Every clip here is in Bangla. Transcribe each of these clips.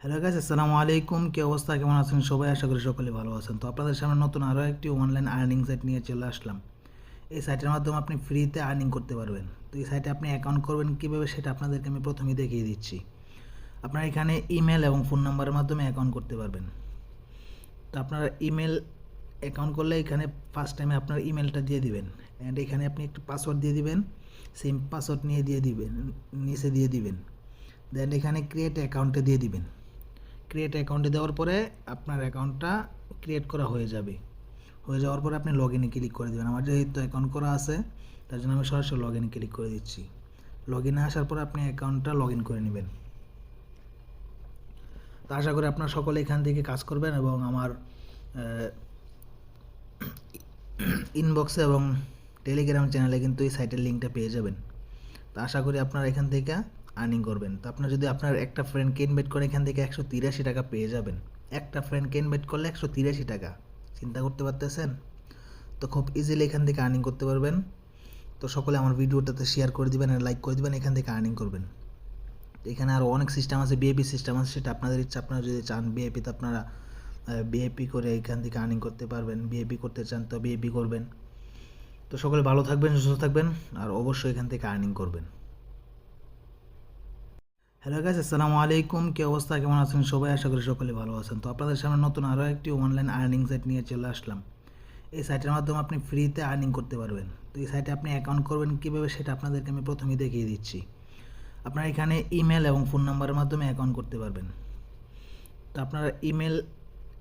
হ্যালো গাইস, আসসালামু আলাইকুম। কি অবস্থা, কেমন আছেন সবাই? আশা করি সকলে ভালো আছেন। তো আপনাদের সামনে নতুন আরও একটি অনলাইন আর্নিং সাইট নিয়ে চলে আসলাম। এই সাইটের মাধ্যমে আপনি ফ্রিতে আর্নিং করতে পারবেন। তো এই সাইটে আপনি অ্যাকাউন্ট করবেন কীভাবে সেটা আপনাদেরকে আমি প্রথমেই দেখিয়ে দিচ্ছি। আপনার এখানে ইমেল এবং ফোন নাম্বারের মাধ্যমে অ্যাকাউন্ট করতে পারবেন। তো আপনার ইমেল অ্যাকাউন্ট করলে এখানে ফার্স্ট টাইমে আপনার ইমেলটা দিয়ে দিবেন, অ্যান্ড এখানে আপনি একটু পাসওয়ার্ড দিয়ে দিবেন। সেম পাসওয়ার্ড নিচে দিয়ে দিবেন। দেন এখানে ক্রিয়েট অ্যাকাউন্টে দিয়ে দিবেন। ক্রিয়েট অ্যাকাউন্টে দেওয়ার পরে আপনার অ্যাকাউন্টটা ক্রিয়েট করা হয়ে যাবে। হয়ে যাওয়ার পরে আপনি লগ ইনে ক্লিক করে দেবেন। আমার যেহেতু অ্যাকাউন্ট করা আছে, তার জন্য আমি সরাসরি লগ ইনে ক্লিক করে দিচ্ছি। লগ ইনে আসার পরে আপনি অ্যাকাউন্টটা লগ ইন করে নেবেন। তো আশা করি আপনারা সকলে এখান থেকে কাজ করবেন এবং আমার ইনবক্সে এবং টেলিগ্রাম চ্যানেলে কিন্তু এই সাইটের লিঙ্কটা পেয়ে যাবেন। তো আশা করি আপনারা এখান থেকে আর্নিং করবেন। তো আপনার যদি আপনার একটা ফ্রেন্ডকে ইনভাইট করে এখান থেকে 183 টাকা পেয়ে যাবেন। একটা ফ্রেন্ডকে ইনভাইট করলে 183 টাকা, চিন্তা করতে পারতেছেন? তো খুব ইজিলি এখান থেকে আর্নিং করতে পারবেন। তো সকলে আমার ভিডিওটাতে শেয়ার করে দিবেন আর লাইক করে দিবেন, এখান থেকে আর্নিং করবেন। এখানে আরও অনেক সিস্টেম আছে, বিএপি সিস্টেম আছে, সেটা আপনাদের ইচ্ছা। আপনারা যদি চান বিএপিতে আপনারা বিএপি করে এখান থেকে আর্নিং করতে পারবেন। বিএপি করতে চান তো বিএপি করবেন। তো সকলে ভালো থাকবেন, সুস্থ থাকবেন, আর অবশ্যই এখান থেকে আর্নিং করবেন। হ্যালো গাইস, আসসালামু আলাইকুম। কি অবস্থা, কেমন আছেন সবাই? আশা করি সকলে ভালো আছেন। তো আপনাদের সামনে নতুন আরও একটি অনলাইন আর্নিং সাইট নিয়ে চলে আসলাম। এই সাইটের মাধ্যমে আপনি ফ্রিতে আর্নিং করতে পারবেন। তো এই সাইটে আপনি অ্যাকাউন্ট করবেন কীভাবে সেটা আপনাদেরকে আমি প্রথমেই দেখিয়ে দিচ্ছি। আপনার এখানে ইমেল এবং ফোন নাম্বারের মাধ্যমে অ্যাকাউন্ট করতে পারবেন। তো আপনার ইমেল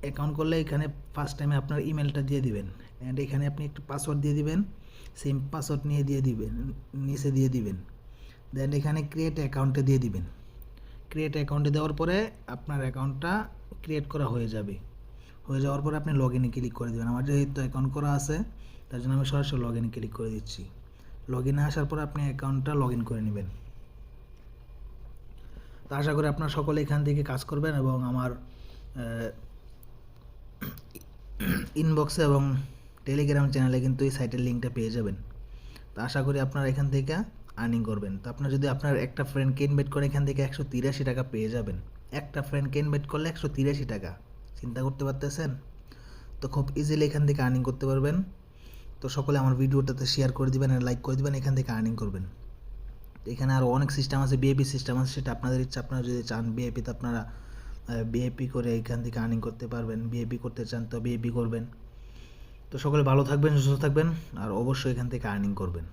অ্যাকাউন্ট করলে এখানে ফার্স্ট টাইমে আপনার ইমেলটা দিয়ে দিবেন, অ্যান্ড এখানে আপনি একটু পাসওয়ার্ড দিয়ে দিবেন। সেম পাসওয়ার্ড নিচে দিয়ে দিবেন। দেন এখানে ক্রিয়েট অ্যাকাউন্টে দিয়ে দিবেন। ক্রিয়েট অ্যাকাউন্টে দেওয়ার পরে আপনার অ্যাকাউন্টটা ক্রিয়েট করা হয়ে যাবে। হয়ে যাওয়ার পরে আপনি লগ ইনে ক্লিক করে দেবেন। আমার যেহেতু অ্যাকাউন্ট করা আছে, তার জন্য আমি সরাসরি লগ ইনে ক্লিক করে দিচ্ছি। লগ ইনে আসার পরে আপনি অ্যাকাউন্টটা লগ ইন করে নেবেন। তো আশা করি আপনারা সকলে এখান থেকে কাজ করবেন এবং আমার ইনবক্সে এবং টেলিগ্রাম চ্যানেলে কিন্তু এই সাইটের লিঙ্কটা পেয়ে যাবেন। তো আশা করি আপনারা এখান থেকে আর্নিং করবেন। তো আপনার যদি আপনার একটা ফ্রেন্ডকে ইনভাইট করে এখান থেকে 183 টাকা পেয়ে যাবেন। একটা ফ্রেন্ডকে ইনভাইট করলে 183 টাকা, চিন্তা করতে পারতেছেন? তো খুব ইজিলি এখান থেকে আর্নিং করতে পারবেন। তো সকলে আমার ভিডিওটাতে শেয়ার করে দিবেন আর লাইক করে দিবেন, এখান থেকে আর্নিং করবেন। এখানে আরও অনেক সিস্টেম আছে, বিএপি সিস্টেম আছে, সেটা আপনাদের ইচ্ছা। আপনারা যদি চান বিএপিতে আপনারা বিএপি করে এখান থেকে আর্নিং করতে পারবেন। বিএপি করতে চান তো বিএপি করবেন। তো সকলে ভালো থাকবেন, সুস্থ থাকবেন, আর অবশ্যই এখান থেকে আর্নিং করবেন।